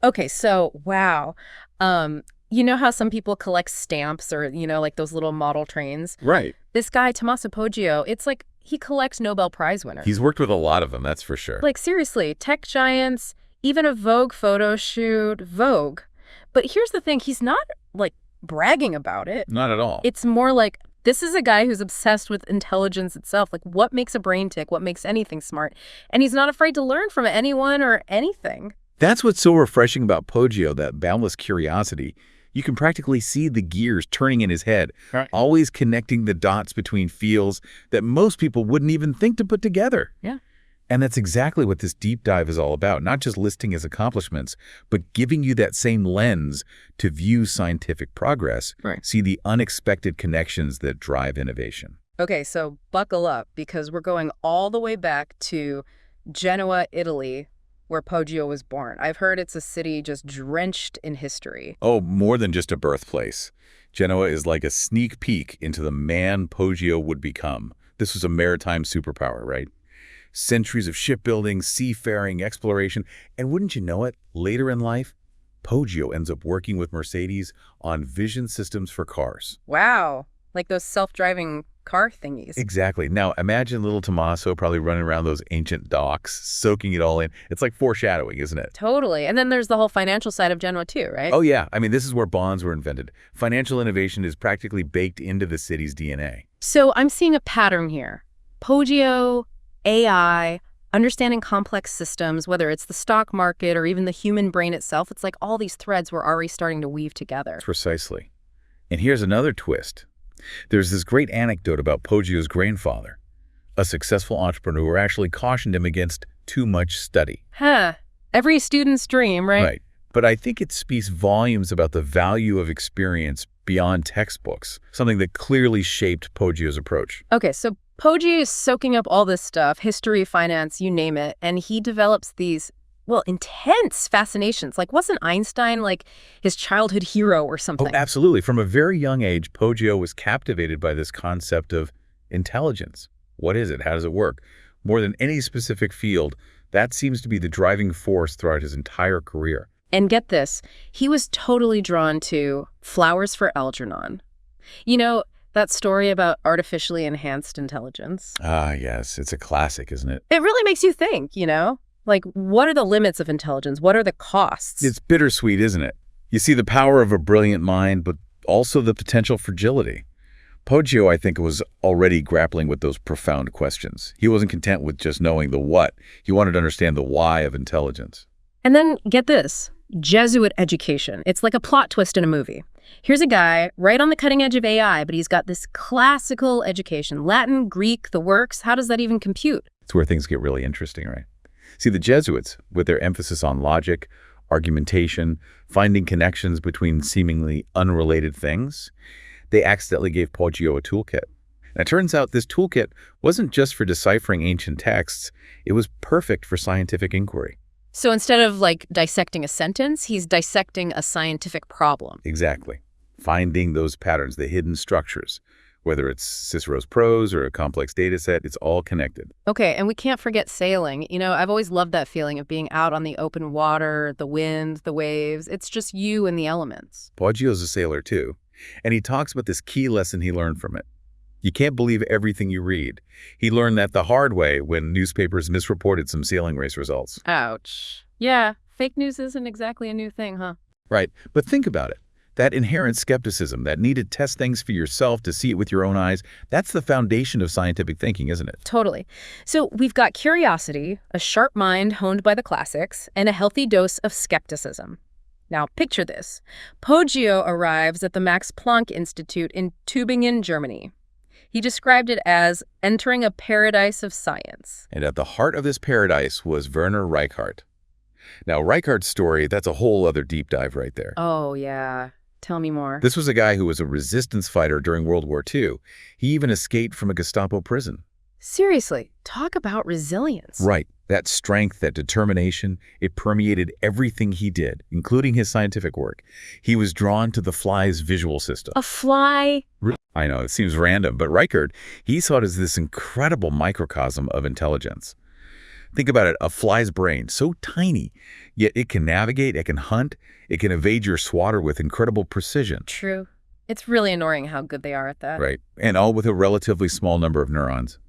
Okay, so wow. You know how some people collect stamps or, like those little model trains? Right. This guy, Tomaso Poggio, it's like he collects Nobel Prize winners. He's worked with a lot of them, that's for sure. Like, seriously, tech giants, even a Vogue photo shoot, Vogue. But here's the thing, he's not, like, bragging about it. Not at all. It's more like, this is a guy who's obsessed with intelligence itself. Like, what makes a brain tick? What makes anything smart? And he's not afraid to learn from anyone or anything. That's what's so refreshing about Poggio, that boundless curiosity. You can practically see the gears turning in his head, right, always connecting the dots between fields that most people wouldn't even think to put together. Yeah. And that's exactly what this deep dive is all about, not just listing his accomplishments, but giving you that same lens to view scientific progress, right, see the unexpected connections that drive innovation. Okay, so buckle up, because we're going all the way back to Genoa, Italy, where Poggio was born. I've heard it's a city just drenched in history. Oh, more than just a birthplace. Genoa is like a sneak peek into the man Poggio would become. This was a maritime superpower, right? Centuries of shipbuilding, seafaring, exploration, and wouldn't you know it, later in life, Poggio ends up working with Mercedes on vision systems for cars. Wow, like those self-driving car thingies. Exactly. Now, imagine little Tomaso probably running around those ancient docks, soaking it all in. It's like foreshadowing, isn't it? Totally. And then there's the whole financial side of Genoa too, right? Oh, yeah. I mean, this is where bonds were invented. Financial innovation is practically baked into the city's DNA. So I'm seeing a pattern here. Poggio, AI, understanding complex systems, whether it's the stock market or even the human brain itself, it's like all these threads were already starting to weave together. Precisely. And here's another twist. There's this great anecdote about Poggio's grandfather. A successful entrepreneur actually cautioned him against too much study. Huh. Every student's dream, right? Right. But I think it speaks volumes about the value of experience beyond textbooks, something that clearly shaped Poggio's approach. Okay, so Poggio is soaking up all this stuff, history, finance, you name it, and he develops these, well, intense fascinations. Like, wasn't Einstein like his childhood hero or something? Oh, absolutely. From a very young age, Poggio was captivated by this concept of intelligence. What is it? How does it work? More than any specific field, that seems to be the driving force throughout his entire career. And get this, he was totally drawn to flowers for Algernon. You know, that story about artificially enhanced intelligence? Ah, yes. It's a classic, isn't it? It really makes you think, Like, what are the limits of intelligence? What are the costs? It's bittersweet, isn't it? You see the power of a brilliant mind, but also the potential fragility. Poggio, I think, was already grappling with those profound questions. He wasn't content with just knowing the what. He wanted to understand the why of intelligence. And then, get this, Jesuit education. It's like a plot twist in a movie. Here's a guy right on the cutting edge of AI, but he's got this classical education. Latin, Greek, the works. How does that even compute? It's where things get really interesting, right? See, the Jesuits, with their emphasis on logic, argumentation, finding connections between seemingly unrelated things, they accidentally gave Poggio a toolkit. And it turns out this toolkit wasn't just for deciphering ancient texts, it was perfect for scientific inquiry. So instead of, like, dissecting a sentence, he's dissecting a scientific problem. Exactly. Finding those patterns, the hidden structures. Whether it's Cicero's prose or a complex data set, it's all connected. Okay, and we can't forget sailing. I've always loved that feeling of being out on the open water, the wind, the waves. It's just you and the elements. Poggio's a sailor too, and he talks about this key lesson he learned from it. You can't believe everything you read. He learned that the hard way when newspapers misreported some sailing race results. Ouch. Yeah, fake news isn't exactly a new thing, huh? Right, but think about it. That inherent skepticism, that need to test things for yourself to see it with your own eyes, that's the foundation of scientific thinking, isn't it? Totally. So we've got curiosity, a sharp mind honed by the classics, and a healthy dose of skepticism. Now, picture this. Poggio arrives at the Max Planck Institute in Tübingen, Germany. He described it as entering a paradise of science. And at the heart of this paradise was Werner Reichardt. Now, Reichardt's story, that's a whole other deep dive right there. Oh, yeah. Tell me more. This was a guy who was a resistance fighter during World War II. He even escaped from a Gestapo prison. Seriously, talk about resilience. Right. That strength, that determination, it permeated everything he did, including his scientific work. He was drawn to the fly's visual system. A fly? I know, it seems random, but Reichard, he saw it as this incredible microcosm of intelligence. Think about it, a fly's brain, so tiny, yet it can navigate, it can hunt, it can evade your swatter with incredible precision. True. It's really annoying how good they are at that. Right, and all with a relatively small number of neurons.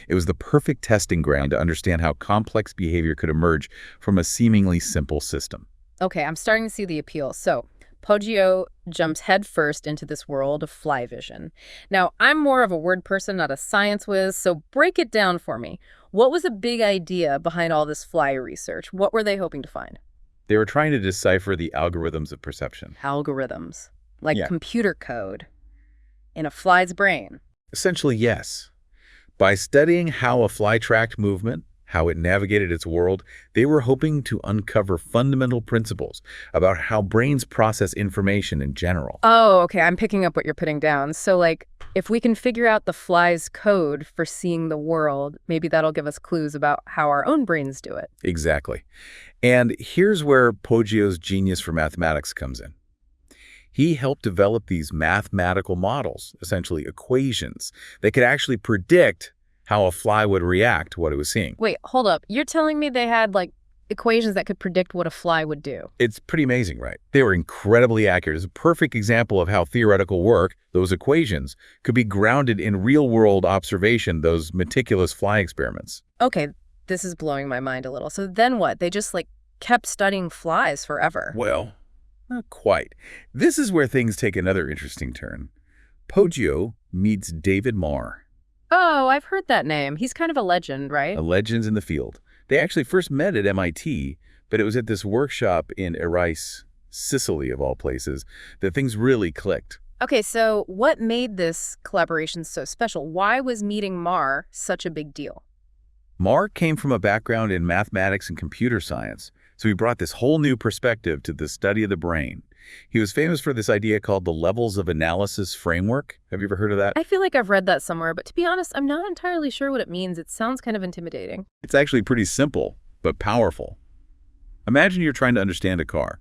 It was the perfect testing ground to understand how complex behavior could emerge from a seemingly simple system. Okay, I'm starting to see the appeal. So, Poggio jumps headfirst into this world of fly vision. Now, I'm more of a word person, not a science whiz, so break it down for me. What was the big idea behind all this fly research? What were they hoping to find? They were trying to decipher the algorithms of perception. Algorithms, like Yeah. computer code in a fly's brain. Essentially, yes. By studying how a fly tracked movement, how it navigated its world, they were hoping to uncover fundamental principles about how brains process information in general. Oh, okay, I'm picking up what you're putting down. So, like, if we can figure out the fly's code for seeing the world, maybe that'll give us clues about how our own brains do it. Exactly. And here's where Poggio's genius for mathematics comes in. He helped develop these mathematical models, essentially equations, that could actually predict how a fly would react to what it was seeing. Wait, hold up. You're telling me they had, like, equations that could predict what a fly would do? It's pretty amazing, right? They were incredibly accurate. It's a perfect example of how theoretical work, those equations, could be grounded in real-world observation, those meticulous fly experiments. Okay, this is blowing my mind a little. So then what? They just, like, kept studying flies forever. Well, not quite. This is where things take another interesting turn. Poggio meets David Marr, Oh, I've heard that name. He's kind of a legend, right? a legend in the field. They actually first met at MIT, but it was at this workshop in Erice, Sicily, of all places, that things really clicked. Okay, so what made this collaboration so special? Why was meeting Marr such a big deal? Marr came from a background in mathematics and computer science, so he brought this whole new perspective to the study of the brain. He was famous for this idea called the levels of analysis framework. Have you ever heard of that? I feel like I've read that somewhere, but to be honest, I'm not entirely sure what it means. It sounds kind of intimidating. It's actually pretty simple, but powerful. Imagine you're trying to understand a car.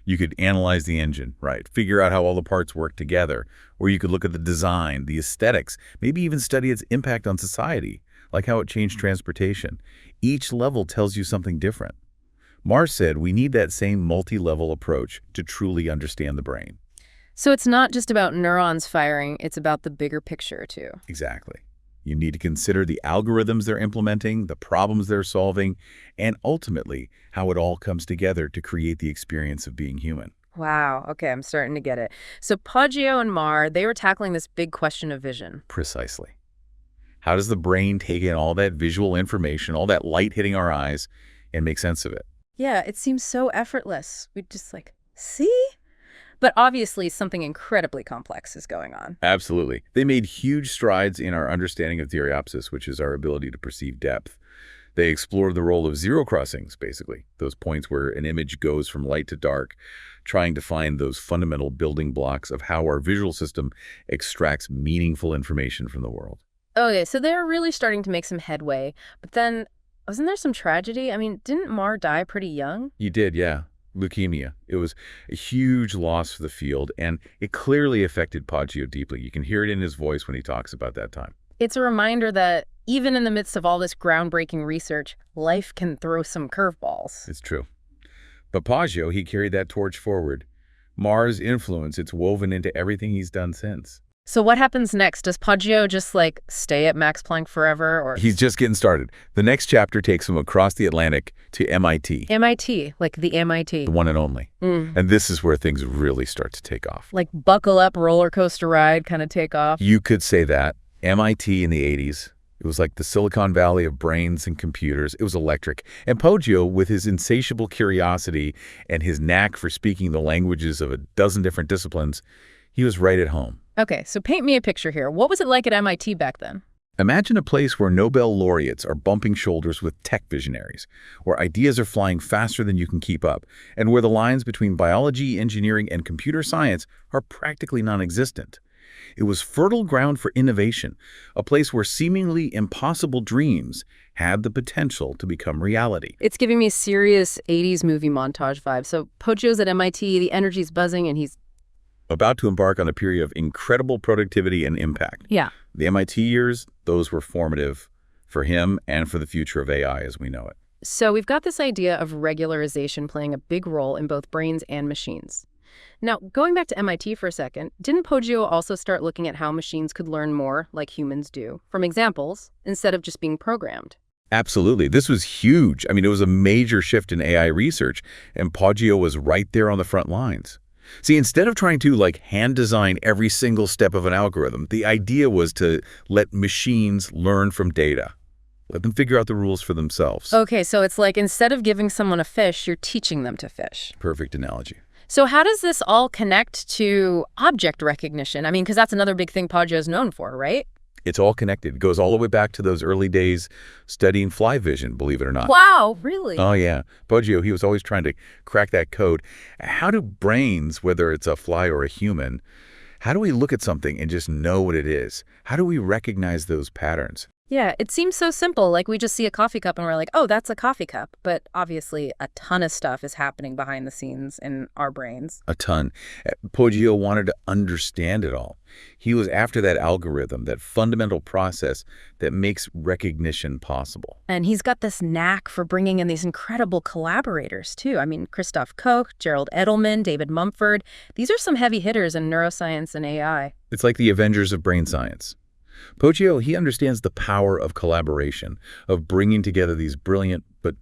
You could analyze the engine, right? Figure out how all the parts work together. Or you could look at the design, the aesthetics, maybe even study its impact on society, like how it changed transportation. Each level tells you something different. Marr said we need that same multi-level approach to truly understand the brain. So it's not just about neurons firing, it's about the bigger picture, too. Exactly. You need to consider the algorithms they're implementing, the problems they're solving, and ultimately how it all comes together to create the experience of being human. Wow, okay, I'm starting to get it. So Poggio and Marr, they were tackling this big question of vision. Precisely. How does the brain take in all that visual information, all that light hitting our eyes, and make sense of it? Yeah, it seems so effortless. We just like, see? But obviously something incredibly complex is going on. Absolutely. They made huge strides in our understanding of theriopsis, which is our ability to perceive depth. They explored the role of zero crossings, basically, those points where an image goes from light to dark, trying to find those fundamental building blocks of how our visual system extracts meaningful information from the world. Okay, so they're really starting to make some headway. But then, wasn't there some tragedy? I mean, didn't Marr die pretty young? You did, yeah. Leukemia. It was a huge loss for the field, and it clearly affected Poggio deeply. You can hear it in his voice when he talks about that time. It's a reminder that even in the midst of all this groundbreaking research, life can throw some curveballs. It's true. But Poggio, he carried that torch forward. Marr's influence, it's woven into everything he's done since. So what happens next? Does Poggio just, like, stay at Max Planck forever? Or He's just getting started. The next chapter takes him across the Atlantic to MIT. MIT, like the MIT. The one and only. And this is where things really start to take off. Like buckle up, roller coaster ride kind of take off. You could say that. MIT in the 80s, it was like the Silicon Valley of brains and computers. It was electric. And Poggio, with his insatiable curiosity and his knack for speaking the languages of a dozen different disciplines, he was right at home. Okay, so paint me a picture here. What was it like at MIT back then? Imagine a place where Nobel laureates are bumping shoulders with tech visionaries, where ideas are flying faster than you can keep up, and where the lines between biology, engineering, and computer science are practically non-existent. It was fertile ground for innovation, a place where seemingly impossible dreams had the potential to become reality. It's giving me serious 80s movie montage vibes. So Poggio's at MIT, the energy's buzzing, and he's About to embark on a period of incredible productivity and impact. Yeah. The MIT years, those were formative, for him and for the future of AI as we know it. So we've got this idea of regularization playing a big role in both brains and machines. Now, going back to MIT for a second, didn't Poggio also start looking at how machines could learn more like humans do, from examples, instead of just being programmed? Absolutely. This was huge. I mean, it was a major shift in AI research, and Poggio was right there on the front lines. See, instead of trying to hand design every single step of an algorithm, the idea was to let machines learn from data. Let them figure out the rules for themselves. Okay, so it's like instead of giving someone a fish, you're teaching them to fish. Perfect analogy. So how does this all connect to object recognition? I mean, because that's another big thing Poggio is known for, right? It's all connected. It goes all the way back to those early days studying fly vision, believe it or not. Wow, really? Oh, yeah. Poggio, he was always trying to crack that code. How do brains, whether it's a fly or a human, how do we look at something and just know what it is? How do we recognize those patterns? Yeah, it seems so simple. Like we just see a coffee cup and we're like, oh, that's a coffee cup. But obviously a ton of stuff is happening behind the scenes in our brains. A ton. Poggio wanted to understand it all. He was after that algorithm, that fundamental process that makes recognition possible. And he's got this knack for bringing in these incredible collaborators, too. I mean, Christoph Koch, Gerald Edelman, David Mumford. These are some heavy hitters in neuroscience and AI. It's like the Avengers of brain science. Poggio, he understands the power of collaboration, of bringing together these brilliant but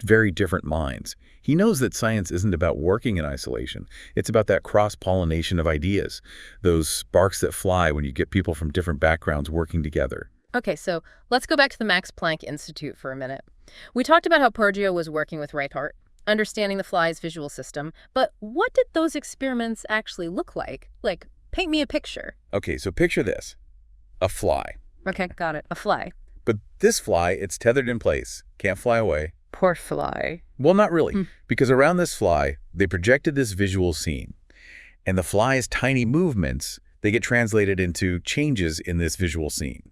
very different minds. He knows that science isn't about working in isolation. It's about that cross-pollination of ideas, those sparks that fly when you get people from different backgrounds working together. Okay, so let's go back to the Max Planck Institute for a minute. We talked about how Poggio was working with Reichardt, understanding the fly's visual system, but what did those experiments actually look like? Like, paint me a picture. Okay, so picture this. A fly. Okay, got it. A fly. But this fly, it's tethered in place. Can't fly away. Poor fly. Well, not really, because around this fly, they projected this visual scene. And the fly's tiny movements, they get translated into changes in this visual scene.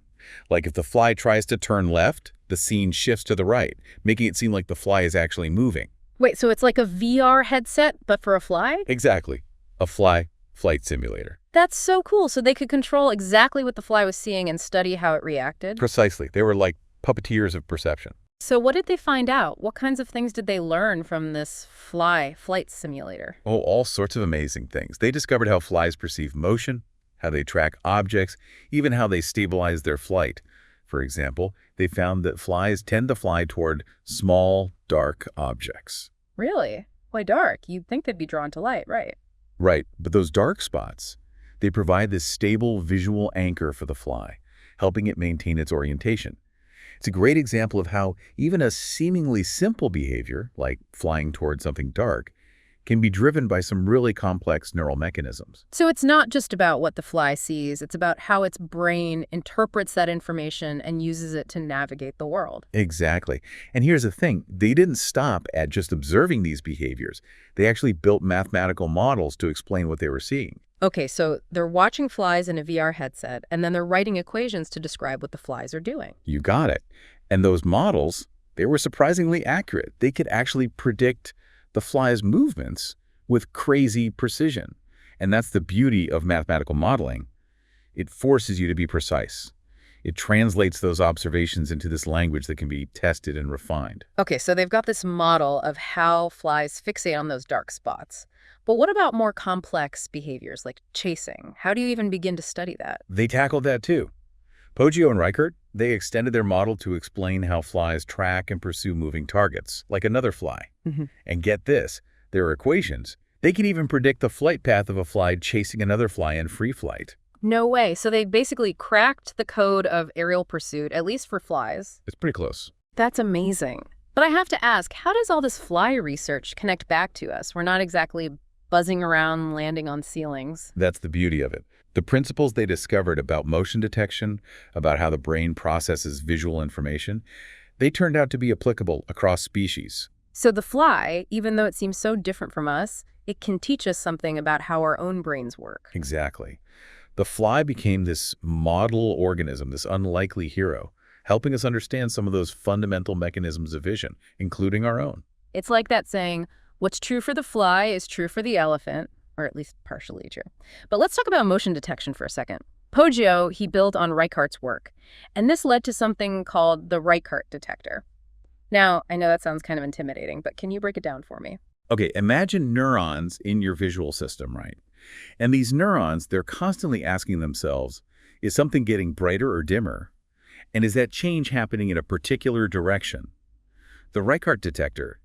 Like if the fly tries to turn left, the scene shifts to the right, making it seem like the fly is actually moving. Wait, so it's like a VR headset, but for a fly? Exactly. A fly flight simulator. That's so cool. So they could control exactly what the fly was seeing and study how it reacted? Precisely. They were like puppeteers of perception. So what did they find out? What kinds of things did they learn from this fly flight simulator? Oh, all sorts of amazing things. They discovered how flies perceive motion, how they track objects, even how they stabilize their flight. For example, they found that flies tend to fly toward small, dark objects. Really? Why dark? You'd think they'd be drawn to light, right? Right, but those dark spots, they provide this stable visual anchor for the fly, helping it maintain its orientation. It's a great example of how even a seemingly simple behavior, like flying toward something dark, can be driven by some really complex neural mechanisms. So it's not just about what the fly sees, it's about how its brain interprets that information and uses it to navigate the world. Exactly. And here's the thing, they didn't stop at just observing these behaviors. They actually built mathematical models to explain what they were seeing. Okay, so they're watching flies in a VR headset, and then they're writing equations to describe what the flies are doing. You got it. And those models, they were surprisingly accurate. They could actually predict the fly's movements with crazy precision. And that's the beauty of mathematical modeling. It forces you to be precise. It translates those observations into this language that can be tested and refined. Okay, so they've got this model of how flies fixate on those dark spots. But what about more complex behaviors like chasing? How do you even begin to study that? They tackled that too. Poggio and Reichardt, they extended their model to explain how flies track and pursue moving targets, like another fly. And get this, their equations, they can even predict the flight path of a fly chasing another fly in free flight. No way. So they basically cracked the code of aerial pursuit, at least for flies. It's pretty close. That's amazing. But I have to ask, how does all this fly research connect back to us? We're not exactly buzzing around, landing on ceilings. That's the beauty of it. The principles they discovered about motion detection, about how the brain processes visual information, they turned out to be applicable across species. So the fly, even though it seems so different from us, it can teach us something about how our own brains work. Exactly. The fly became this model organism, this unlikely hero, helping us understand some of those fundamental mechanisms of vision, including our own. It's like that saying, what's true for the fly is true for the elephant, or at least partially true. But let's talk about motion detection for a second. Poggio, he built on Reichardt's work, and this led to something called the Reichard detector. Now, I know that sounds kind of intimidating, but can you break it down for me? Okay, imagine neurons in your visual system, right? And these neurons, they're constantly asking themselves, is something getting brighter or dimmer? And is that change happening in a particular direction? The Reichard detector,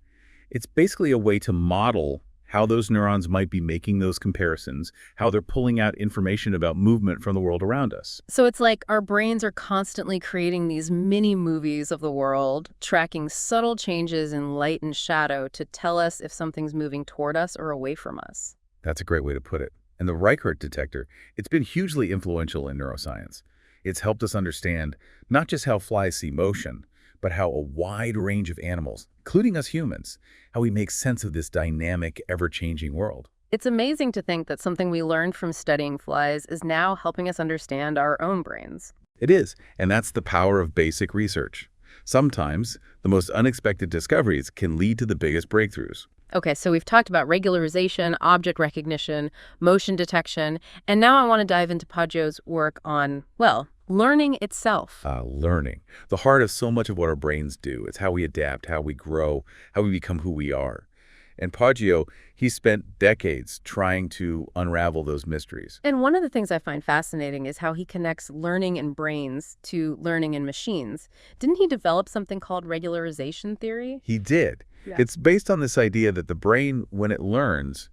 it's basically a way to model how those neurons might be making those comparisons, how they're pulling out information about movement from the world around us. So it's like our brains are constantly creating these mini movies of the world, tracking subtle changes in light and shadow to tell us if something's moving toward us or away from us. That's a great way to put it. And the Reichard detector, it's been hugely influential in neuroscience. It's helped us understand not just how flies see motion, but how a wide range of animals, including us humans, how we make sense of this dynamic, ever-changing world. It's amazing to think that something we learned from studying flies is now helping us understand our own brains. It is, and that's the power of basic research. Sometimes, the most unexpected discoveries can lead to the biggest breakthroughs. Okay, so we've talked about regularization, object recognition, motion detection, and now I want to dive into Poggio's work on, well, learning itself. Learning. The heart of so much of what our brains do. It's how we adapt, how we grow, how we become who we are. And Poggio, he spent decades trying to unravel those mysteries. And one of the things I find fascinating is how he connects learning in brains to learning in machines. Didn't he develop something called regularization theory? He did. Yeah. It's based on this idea that the brain, when it learns,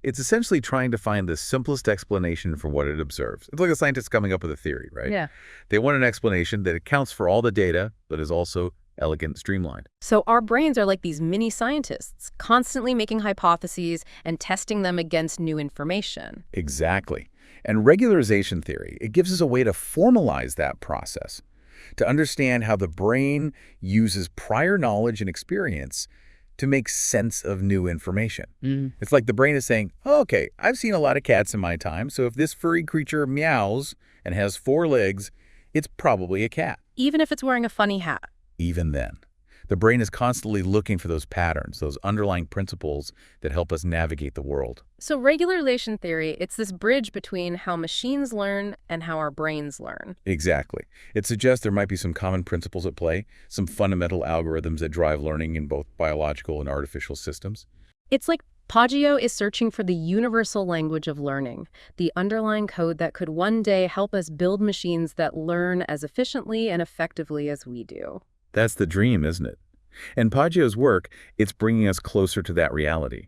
it's essentially trying to find the simplest explanation for what it observes. It's like a scientist coming up with a theory, right? Yeah. They want an explanation that accounts for all the data, but is also elegant, streamlined. So our brains are like these mini scientists, constantly making hypotheses and testing them against new information. Exactly. And regularization theory, it gives us a way to formalize that process, to understand how the brain uses prior knowledge and experience to make sense of new information. It's like the brain is saying, oh, okay, I've seen a lot of cats in my time, so if this furry creature meows and has 4 legs, it's probably a cat. Even if it's wearing a funny hat. Even then, the brain is constantly looking for those patterns, those underlying principles that help us navigate the world. So regularization theory, it's this bridge between how machines learn and how our brains learn. Exactly. It suggests there might be some common principles at play, some fundamental algorithms that drive learning in both biological and artificial systems. It's like Poggio is searching for the universal language of learning, the underlying code that could one day help us build machines that learn as efficiently and effectively as we do. That's the dream, isn't it? And Poggio's work, it's bringing us closer to that reality.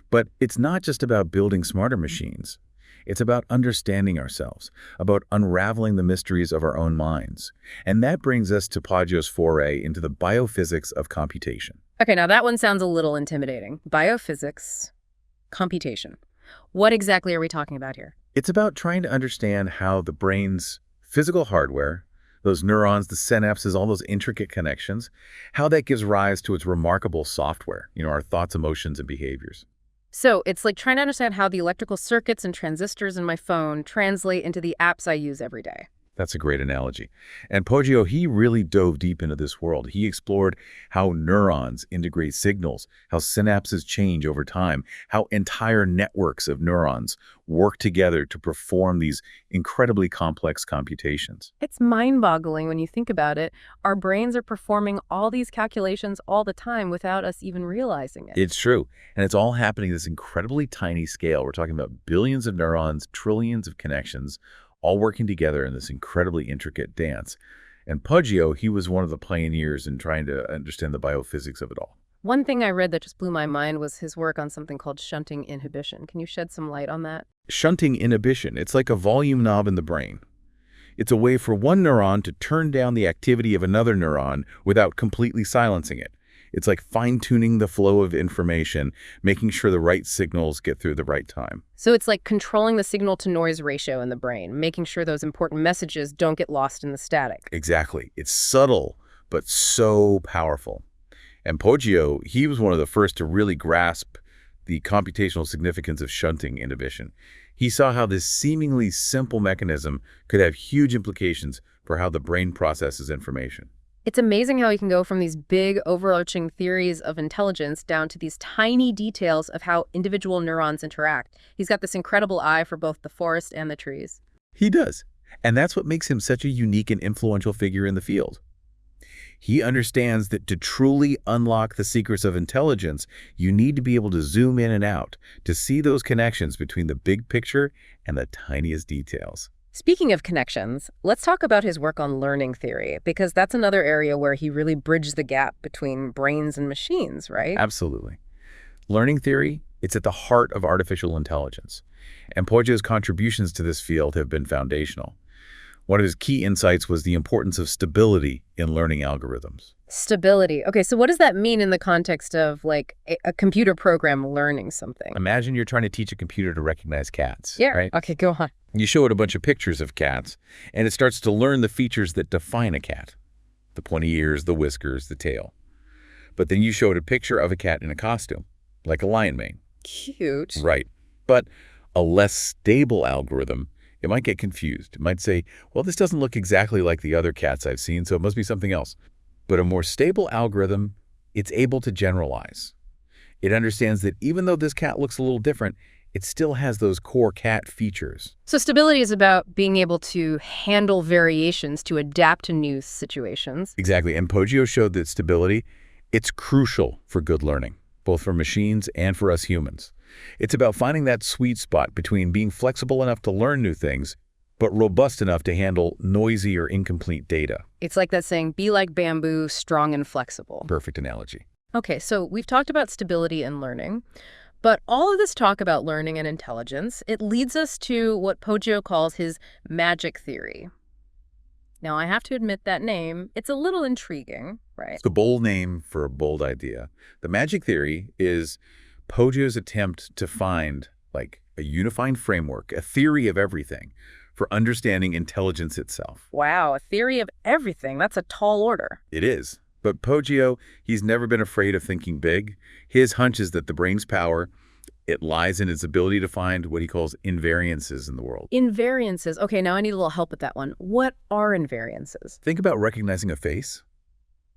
But it's not just about building smarter machines. It's about understanding ourselves, about unraveling the mysteries of our own minds. And that brings us to Poggio's foray into the biophysics of computation. Okay, now that one sounds a little intimidating. Biophysics, computation. What exactly are we talking about here? It's about trying to understand how the brain's physical hardware, those neurons, the synapses, all those intricate connections, how that gives rise to its remarkable software, our thoughts, emotions, and behaviors. So it's like trying to understand how the electrical circuits and transistors in my phone translate into the apps I use every day. That's a great analogy. And Poggio, he really dove deep into this world. He explored how neurons integrate signals, how synapses change over time, how entire networks of neurons work together to perform these incredibly complex computations. It's mind-boggling when you think about it. Our brains are performing all these calculations all the time without us even realizing it. It's true. And it's all happening at this incredibly tiny scale. We're talking about billions of neurons, trillions of connections, all working together in this incredibly intricate dance. And Poggio, he was one of the pioneers in trying to understand the biophysics of it all. One thing I read that just blew my mind was his work on something called shunting inhibition. Can you shed some light on that? Shunting inhibition, it's like a volume knob in the brain. It's a way for one neuron to turn down the activity of another neuron without completely silencing it. It's like fine-tuning the flow of information, making sure the right signals get through the right time. So it's like controlling the signal-to-noise ratio in the brain, making sure those important messages don't get lost in the static. Exactly. It's subtle, but so powerful. And Poggio, he was one of the first to really grasp the computational significance of shunting inhibition. He saw how this seemingly simple mechanism could have huge implications for how the brain processes information. It's amazing how he can go from these big, overarching theories of intelligence down to these tiny details of how individual neurons interact. He's got this incredible eye for both the forest and the trees. He does. And that's what makes him such a unique and influential figure in the field. He understands that to truly unlock the secrets of intelligence, you need to be able to zoom in and out, to see those connections between the big picture and the tiniest details. Speaking of connections, let's talk about his work on learning theory, because that's another area where he really bridged the gap between brains and machines, right? Absolutely. Learning theory, it's at the heart of artificial intelligence, and Poggio's contributions to this field have been foundational. One of his key insights was the importance of stability in learning algorithms. Stability. Okay, so what does that mean in the context of, like, a computer program learning something? Imagine you're trying to teach a computer to recognize cats, Yeah. right? Okay, go on. You show it a bunch of pictures of cats, and it starts to learn the features that define a cat. The pointy ears, the whiskers, the tail. But then you show it a picture of a cat in a costume, like a lion mane. Cute. Right. But a less stable algorithm, it might get confused. It might say, well, this doesn't look exactly like the other cats I've seen, so it must be something else. But a more stable algorithm, it's able to generalize. It understands that even though this cat looks a little different, it still has those core cat features. So stability is about being able to handle variations to adapt to new situations. Exactly. And Poggio showed that stability, it's crucial for good learning, both for machines and for us humans. It's about finding that sweet spot between being flexible enough to learn new things, but robust enough to handle noisy or incomplete data. It's like that saying, be like bamboo, strong and flexible. Perfect analogy. Okay, so we've talked about stability and learning, but all of this talk about learning and intelligence, it leads us to what Poggio calls his magic theory. Now, I have to admit that name, it's a little intriguing, right? It's a bold name for a bold idea. The magic theory is Poggio's attempt to find, like, a unifying framework, a theory of everything, for understanding intelligence itself. Wow, a theory of everything. That's a tall order. It is. But Poggio, he's never been afraid of thinking big. His hunch is that the brain's power, it lies in its ability to find what he calls invariances in the world. Invariances. Okay, now I need a little help with that one. What are invariances? Think about recognizing a face.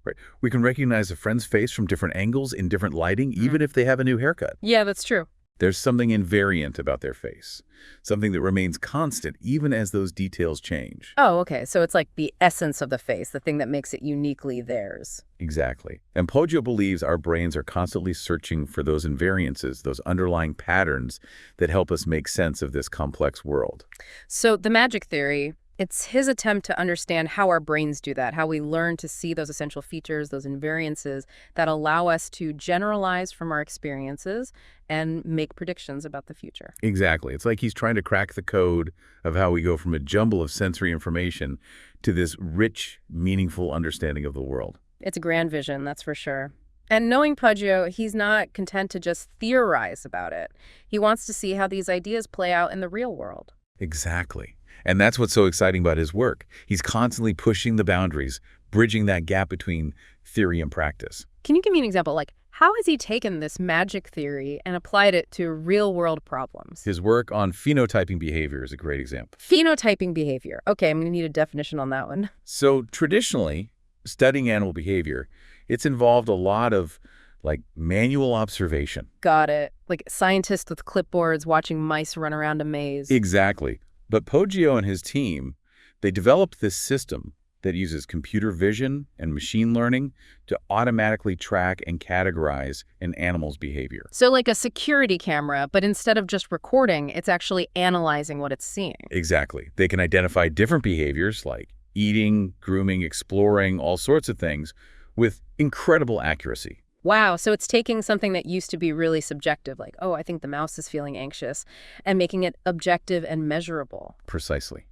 Right. We can recognize a friend's face from different angles in different lighting, even if they have a new haircut. Yeah, that's true. There's something invariant about their face, something that remains constant even as those details change. Oh, okay. So it's like the essence of the face, the thing that makes it uniquely theirs. Exactly. And Poggio believes our brains are constantly searching for those invariances, those underlying patterns that help us make sense of this complex world. So the magic theory, it's his attempt to understand how our brains do that, how we learn to see those essential features, those invariances that allow us to generalize from our experiences and make predictions about the future. Exactly. It's like he's trying to crack the code of how we go from a jumble of sensory information to this rich, meaningful understanding of the world. It's a grand vision, that's for sure. And knowing Poggio, he's not content to just theorize about it. He wants to see how these ideas play out in the real world. Exactly. And that's what's so exciting about his work. He's constantly pushing the boundaries, bridging that gap between theory and practice. Can you give me an example? Like, how has he taken this magic theory and applied it to real-world problems? His work on phenotyping behavior is a great example. Phenotyping behavior. Okay, I'm going to need a definition on that one. So traditionally, studying animal behavior, it's involved a lot of, like, manual observation. Got it. Like scientists with clipboards watching mice run around a maze. Exactly. But Poggio and his team, they developed this system that uses computer vision and machine learning to automatically track and categorize an animal's behavior. So like a security camera, but instead of just recording, it's actually analyzing what it's seeing. Exactly. They can identify different behaviors like eating, grooming, exploring, all sorts of things with incredible accuracy. Wow, so it's taking something that used to be really subjective, like, oh, I think the mouse is feeling anxious, and making it objective and measurable. Precisely.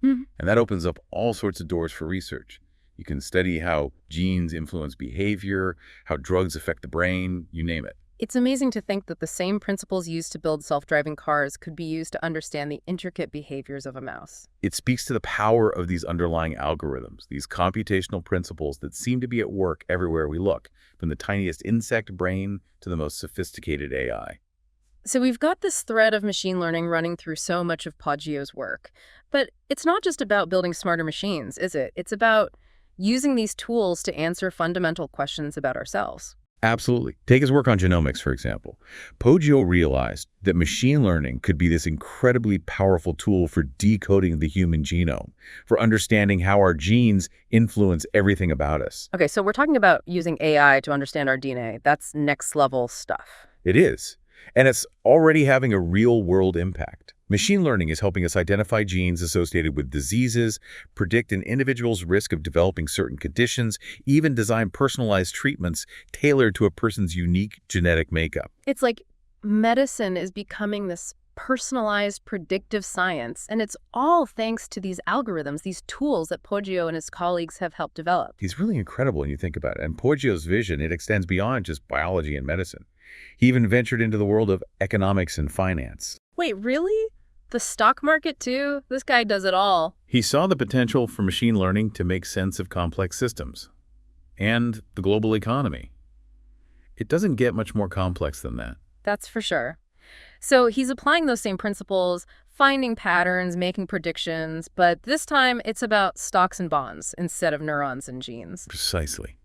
Mm-hmm. And that opens up all sorts of doors for research. You can study how genes influence behavior, how drugs affect the brain, you name it. It's amazing to think that the same principles used to build self-driving cars could be used to understand the intricate behaviors of a mouse. It speaks to the power of these underlying algorithms, these computational principles that seem to be at work everywhere we look, from the tiniest insect brain to the most sophisticated AI. So we've got this thread of machine learning running through so much of Poggio's work. But it's not just about building smarter machines, is it? It's about using these tools to answer fundamental questions about ourselves. Absolutely. Take his work on genomics, for example. Poggio realized that machine learning could be this incredibly powerful tool for decoding the human genome, for understanding how our genes influence everything about us. Okay, so we're talking about using AI to understand our DNA. That's next level stuff. It is. And it's already having a real-world impact. Machine learning is helping us identify genes associated with diseases, predict an individual's risk of developing certain conditions, even design personalized treatments tailored to a person's unique genetic makeup. It's like medicine is becoming this personalized predictive science, and it's all thanks to these algorithms, these tools that Poggio and his colleagues have helped develop. He's really incredible when you think about it. And Poggio's vision, it extends beyond just biology and medicine. He even ventured into the world of economics and finance. Wait, really? The stock market too? This guy does it all. He saw the potential for machine learning to make sense of complex systems and the global economy. It doesn't get much more complex than that. That's for sure. So he's applying those same principles, finding patterns, making predictions, but this time it's about stocks and bonds instead of neurons and genes. Precisely.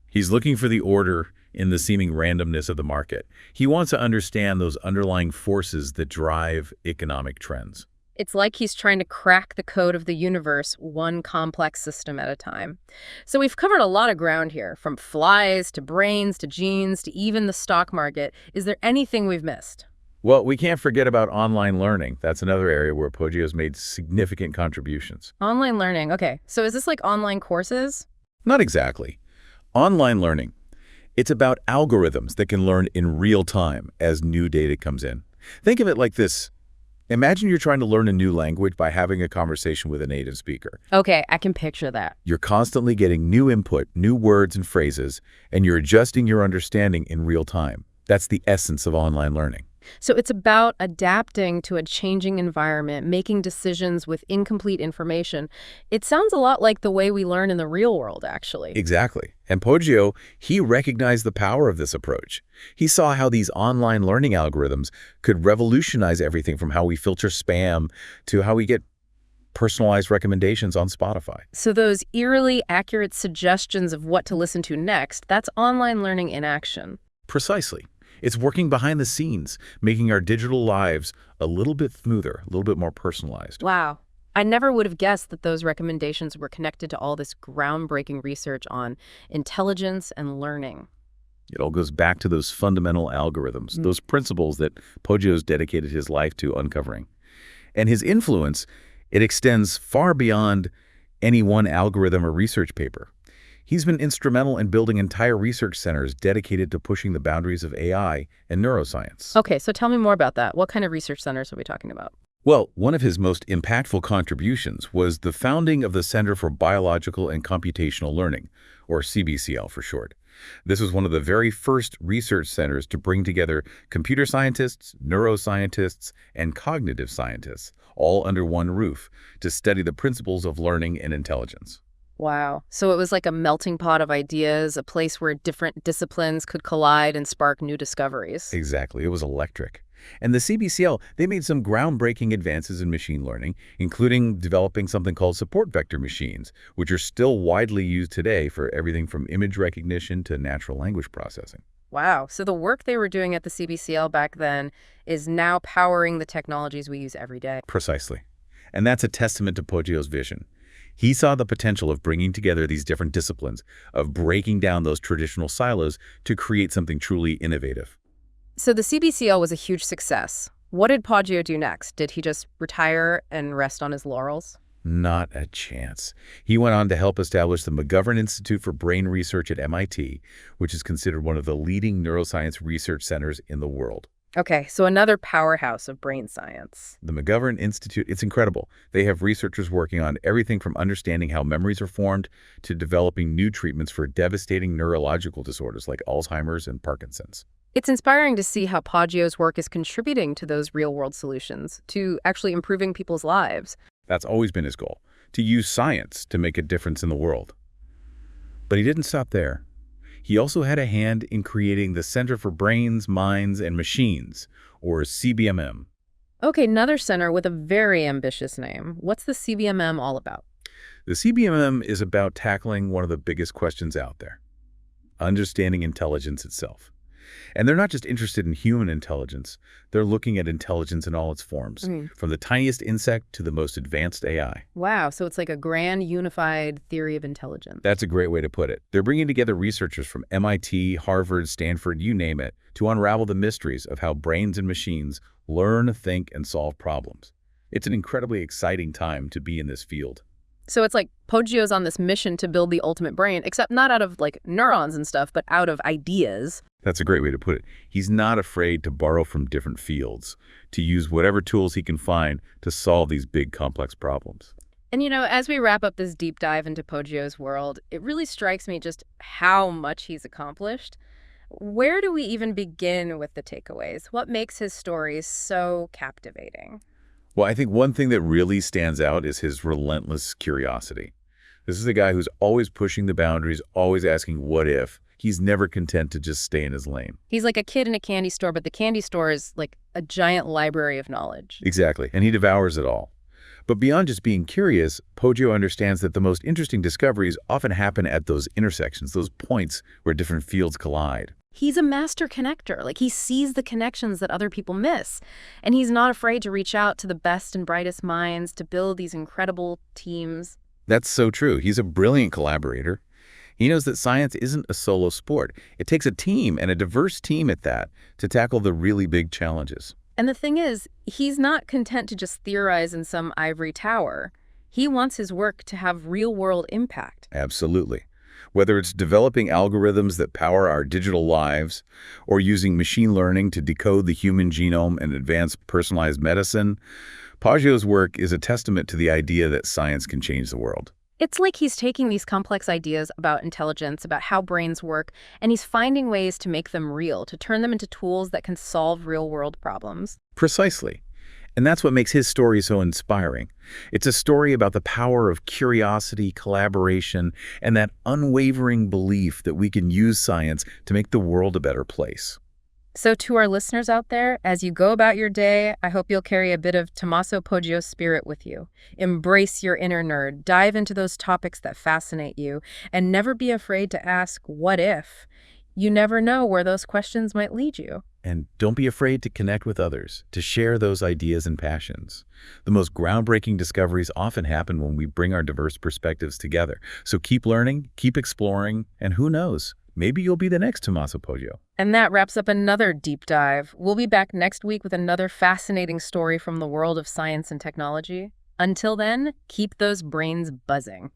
He's looking for the order in the seeming randomness of the market. He wants to understand those underlying forces that drive economic trends. It's like he's trying to crack the code of the universe one complex system at a time. So we've covered a lot of ground here, from flies to brains to genes to even the stock market. Is there anything we've missed? Well, we can't forget about online learning. That's another area where Poggio's made significant contributions. Online learning. Okay, so is this like online courses? Not exactly. Online learning. It's about algorithms that can learn in real time as new data comes in. Think of it like this. Imagine you're trying to learn a new language by having a conversation with a native speaker. Okay, I can picture that. You're constantly getting new input, new words and phrases, and you're adjusting your understanding in real time. That's the essence of online learning. So it's about adapting to a changing environment, making decisions with incomplete information. It sounds a lot like the way we learn in the real world, actually. Exactly. And Poggio, he recognized the power of this approach. He saw how these online learning algorithms could revolutionize everything from how we filter spam to how we get personalized recommendations on Spotify. So those eerily accurate suggestions of what to listen to next, that's online learning in action. Precisely. It's working behind the scenes, making our digital lives a little bit smoother, a little bit more personalized. Wow. I never would have guessed that those recommendations were connected to all this groundbreaking research on intelligence and learning. It all goes back to those fundamental algorithms, those principles that Poggio's dedicated his life to uncovering. And his influence, it extends far beyond any one algorithm or research paper. He's been instrumental in building entire research centers dedicated to pushing the boundaries of AI and neuroscience. Okay, so tell me more about that. What kind of research centers are we talking about? Well, one of his most impactful contributions was the founding of the Center for Biological and Computational Learning, or CBCL for short. This was one of the very first research centers to bring together computer scientists, neuroscientists, and cognitive scientists, all under one roof, to study the principles of learning and intelligence. Wow. So it was like a melting pot of ideas, a place where different disciplines could collide and spark new discoveries. Exactly. It was electric. And the CBCL, they made some groundbreaking advances in machine learning, including developing something called support vector machines, which are still widely used today for everything from image recognition to natural language processing. Wow. So the work they were doing at the CBCL back then is now powering the technologies we use every day. Precisely. And that's a testament to Poggio's vision. He saw the potential of bringing together these different disciplines, of breaking down those traditional silos to create something truly innovative. So the CBCL was a huge success. What did Poggio do next? Did he just retire and rest on his laurels? Not a chance. He went on to help establish the McGovern Institute for Brain Research at MIT, which is considered one of the leading neuroscience research centers in the world. Okay, so another powerhouse of brain science. The McGovern Institute, it's incredible. They have researchers working on everything from understanding how memories are formed to developing new treatments for devastating neurological disorders like Alzheimer's and Parkinson's. It's inspiring to see how Poggio's work is contributing to those real-world solutions, to actually improving people's lives. That's always been his goal, to use science to make a difference in the world. But he didn't stop there. He also had a hand in creating the Center for Brains, Minds, and Machines, or CBMM. Okay, another center with a very ambitious name. What's the CBMM all about? The CBMM is about tackling one of the biggest questions out there. understanding intelligence itself. And they're not just interested in human intelligence. They're looking at intelligence in all its forms, from the tiniest insect to the most advanced AI. Wow, so it's like a grand unified theory of intelligence. That's a great way to put it. They're bringing together researchers from MIT, Harvard, Stanford, you name it, to unravel the mysteries of how brains and machines learn, think, and solve problems. It's an incredibly exciting time to be in this field. So it's like Poggio's on this mission to build the ultimate brain, except not out of like neurons and stuff, but out of ideas. That's a great way to put it. He's not afraid to borrow from different fields, to use whatever tools he can find to solve these big, complex problems. And as we wrap up this deep dive into Poggio's world, it really strikes me just how much he's accomplished. Where do we even begin with the takeaways? What makes his stories so captivating? Well, I think one thing that really stands out is his relentless curiosity. This is a guy who's always pushing the boundaries, always asking what if. He's never content to just stay in his lane. He's like a kid in a candy store, but the candy store is like a giant library of knowledge. Exactly, and he devours it all. But beyond just being curious, Poggio understands that the most interesting discoveries often happen at those intersections, those points where different fields collide. He's a master connector. Like, he sees the connections that other people miss. And he's not afraid to reach out to the best and brightest minds to build these incredible teams. That's so true. He's a brilliant collaborator. He knows that science isn't a solo sport. It takes a team, and a diverse team at that, to tackle the really big challenges. And the thing is, he's not content to just theorize in some ivory tower. He wants his work to have real-world impact. Absolutely. Whether it's developing algorithms that power our digital lives, or using machine learning to decode the human genome and advance personalized medicine, Poggio's work is a testament to the idea that science can change the world. It's like he's taking these complex ideas about intelligence, about how brains work, and he's finding ways to make them real, to turn them into tools that can solve real-world problems. Precisely. And that's what makes his story so inspiring. It's a story about the power of curiosity, collaboration, and that unwavering belief that we can use science to make the world a better place. So to our listeners out there, as you go about your day, I hope you'll carry a bit of Tomaso Poggio's spirit with you. Embrace your inner nerd, dive into those topics that fascinate you, and never be afraid to ask, what if? You never know where those questions might lead you. And don't be afraid to connect with others, to share those ideas and passions. The most groundbreaking discoveries often happen when we bring our diverse perspectives together. So keep learning, keep exploring, and who knows, maybe you'll be the next Tomaso Poggio. And that wraps up another deep dive. We'll be back next week with another fascinating story from the world of science and technology. Until then, keep those brains buzzing.